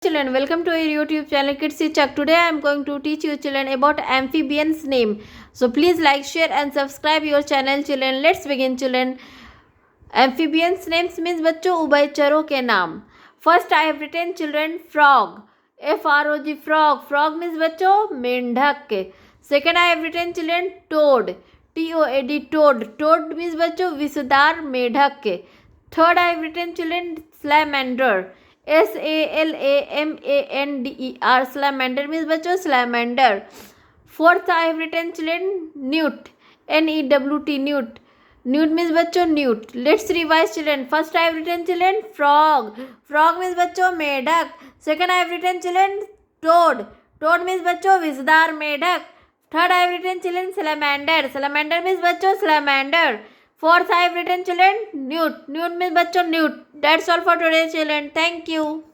Children, welcome to your YouTube channel Kids Chuck. Today I am going to teach you children about amphibians name. So please like, share and subscribe your channel children. Let's begin children. Amphibians names means बच्चों उभयचरों के नाम. First I have written children frog. FROG frog. Frog means बच्चों मेंढक. Second I have written children toad. TOAD toad. Toad means बच्चों विषदार मेढक. Third I have written children salamander. SALAMANDER. Salamander means बच्चों salamander. Fourth I have written children newt. NEWT newt. Newt means बच्चों newt. Let's revise children. First I have written children frog. Frog means बच्चों मेढक. Second I have written children toad. Toad means बच्चों विषदार मेढक. Third I have written children salamander. Salamander means बच्चों salamander. Fourth I have written children newt. Newt means बच्चों newt. That's all for today children. Thank you.